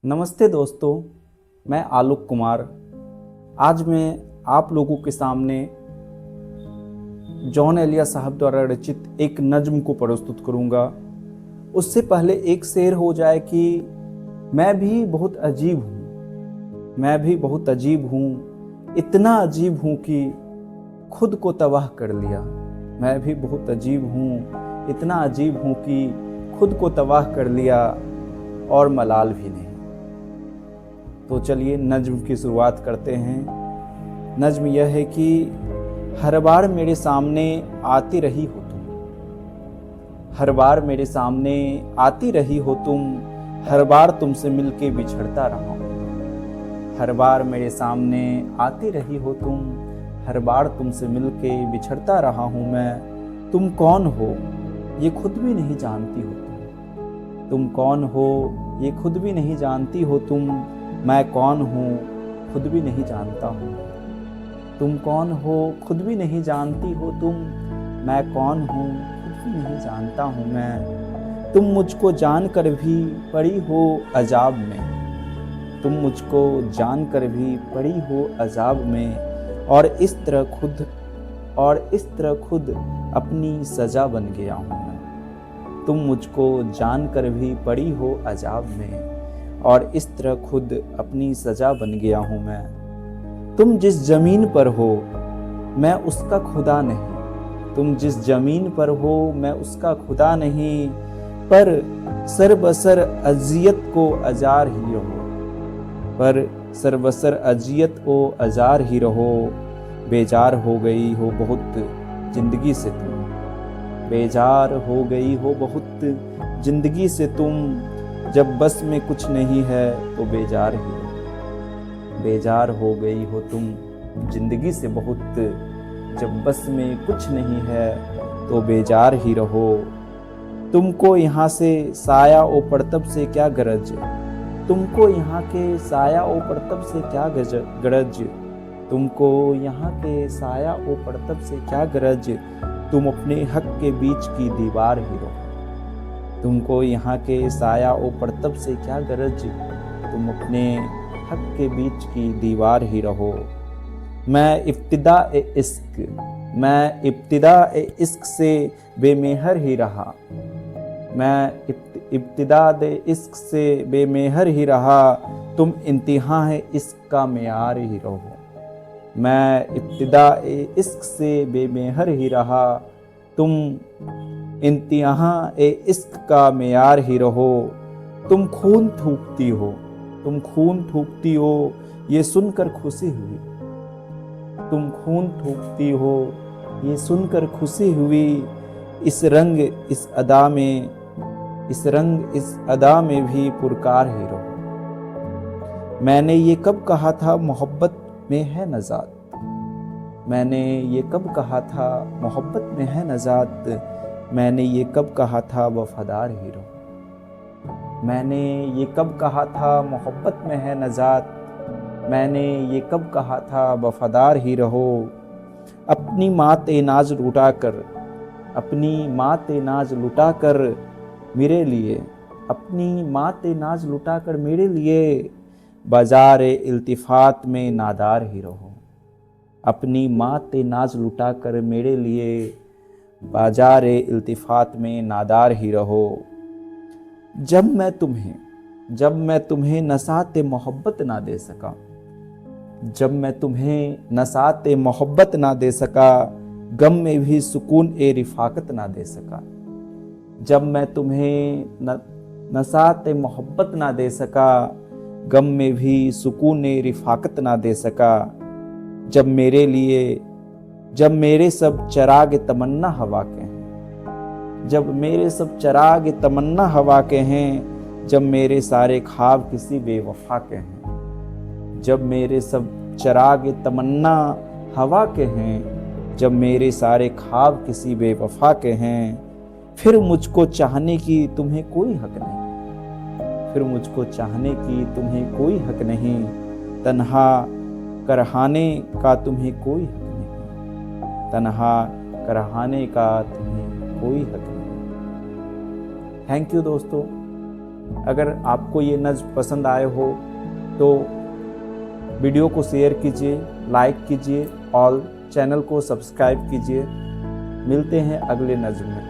नमस्ते दोस्तों, मैं आलोक कुमार। आज मैं आप लोगों के सामने जॉन एलिया साहब द्वारा रचित एक नज्म को प्रस्तुत करूंगा। उससे पहले एक शेर हो जाए कि मैं भी बहुत अजीब हूँ, मैं भी बहुत अजीब हूँ, इतना अजीब हूँ कि खुद को तबाह कर लिया। मैं भी बहुत अजीब हूँ, इतना अजीब हूँ कि खुद को तबाह कर लिया और मलाल भी नहीं। तो चलिए नज्म की शुरुआत करते हैं। नज्म यह है कि हर बार मेरे सामने आती रही हो तुम, हर बार मेरे सामने आती रही हो तुम, हर बार तुमसे मिलके बिछड़ता रहा हूँ। हर बार मेरे सामने आती रही हो तुम, हर बार तुमसे मिलके बिछड़ता रहा हूँ मैं। तुम कौन हो ये खुद भी नहीं जानती हो तुम कौन हो ये खुद भी नहीं जानती हो तुम, मैं कौन हूँ खुद भी नहीं जानता हूँ। तुम कौन हो खुद भी नहीं जानती हो तुम, मैं कौन हूँ खुद भी नहीं जानता हूँ मैं। तुम मुझको जानकर भी पड़ी हो अजाब में, तुम मुझको जानकर भी पड़ी हो अजाब में, और इस तरह खुद अपनी सजा बन गया हूँ मैं। तुम मुझको जानकर भी पड़ी हो अजाब में, और इस तरह खुद अपनी सजा बन गया हूँ मैं। तुम जिस जमीन पर हो मैं उसका खुदा नहीं, तुम जिस जमीन पर हो मैं उसका खुदा नहीं, पर सर बसर अजियत को अजार ही रहो, पर सर बसर अजियत को अजार ही रहो। बेजार हो गई हो बहुत जिंदगी से तुम, बेजार हो गई हो बहुत जिंदगी से तुम, जब बस में कुछ नहीं है तो बेजार ही हो। बेजार हो गई हो तुम जिंदगी से बहुत, जब बस में कुछ नहीं है तो बेजार ही रहो। तुमको यहाँ से साया ओ परतब से क्या गरज, तुमको यहाँ के साया ओ परतब से क्या गरज, तुमको यहाँ के साया ओ परतब से क्या गरज, तुम अपने हक के बीच की दीवार ही रहो। तुमको यहाँ के साया ओ परतब से क्या गरज, तुम अपने हक के बीच की दीवार ही रहो। मैं इब्तिदा इश्क से बेमेहर ही रहा, मैं इब्तिदा इश्क से बेमेहर ही रहा, तुम इंतहा है इश्क का मेयार ही रहो। मैं इब्तिदा इश्क से बेमेहर ही रहा, तुम इंतहा इश्क का मेयार ही रहो। तुम खून थूकती हो, तुम खून थूकती हो ये सुनकर खुशी हुई, तुम खून थूकती हो ये सुनकर खुशी हुई। इस रंग इस अदा में भी पुरकार ही रहो। मैंने ये कब कहा था मोहब्बत में है नजात, मैंने ये कब कहा था मोहब्बत में है नजात, मैंने ये कब कहा था वफादार ही रहो। मैंने ये कब कहा था मोहब्बत में है नजात, मैंने ये कब कहा था वफादार ही रहो। अपनी माते नाज लुटाकर, अपनी माते नाज लुटाकर मेरे लिए, अपनी माते नाज लुटाकर मेरे लिए, बाजार इल्तिफात में नादार ही रहो। अपनी माते नाज लुटाकर मेरे लिए, बाजार इल्तिफात में नादार ही रहो। जब मैं तुम्हें नसाते मोहब्बत ना दे सका, जब मैं तुम्हें नसाते मोहब्बत ना दे सका, गम में भी सुकून ए रिफाकत ना दे सका। जब मैं तुम्हें नसाते मोहब्बत ना दे सका, गम में भी सुकून ए रिफाकत ना दे सका। जब मेरे सब चराग तमन्ना हवा के हैं, जब मेरे सब चराग तमन्ना हवा के हैं, जब मेरे सारे ख्वाब किसी बेवफा के हैं। जब मेरे सब चराग तमन्ना हवा के हैं, जब मेरे सारे ख्वाब किसी बेवफा के हैं, फिर मुझको चाहने की तुम्हें कोई हक नहीं, फिर मुझको चाहने की तुम्हें कोई हक नहीं, तन्हा करहाने का तुम्हें कोई हक नहीं, तन्हा करहाने का तुम्हें कोई हक नहीं। थैंक यू दोस्तों। अगर आपको ये नज़्म पसंद आए हो तो वीडियो को शेयर कीजिए, लाइक कीजिए और चैनल को सब्सक्राइब कीजिए। मिलते हैं अगले नज़्म में।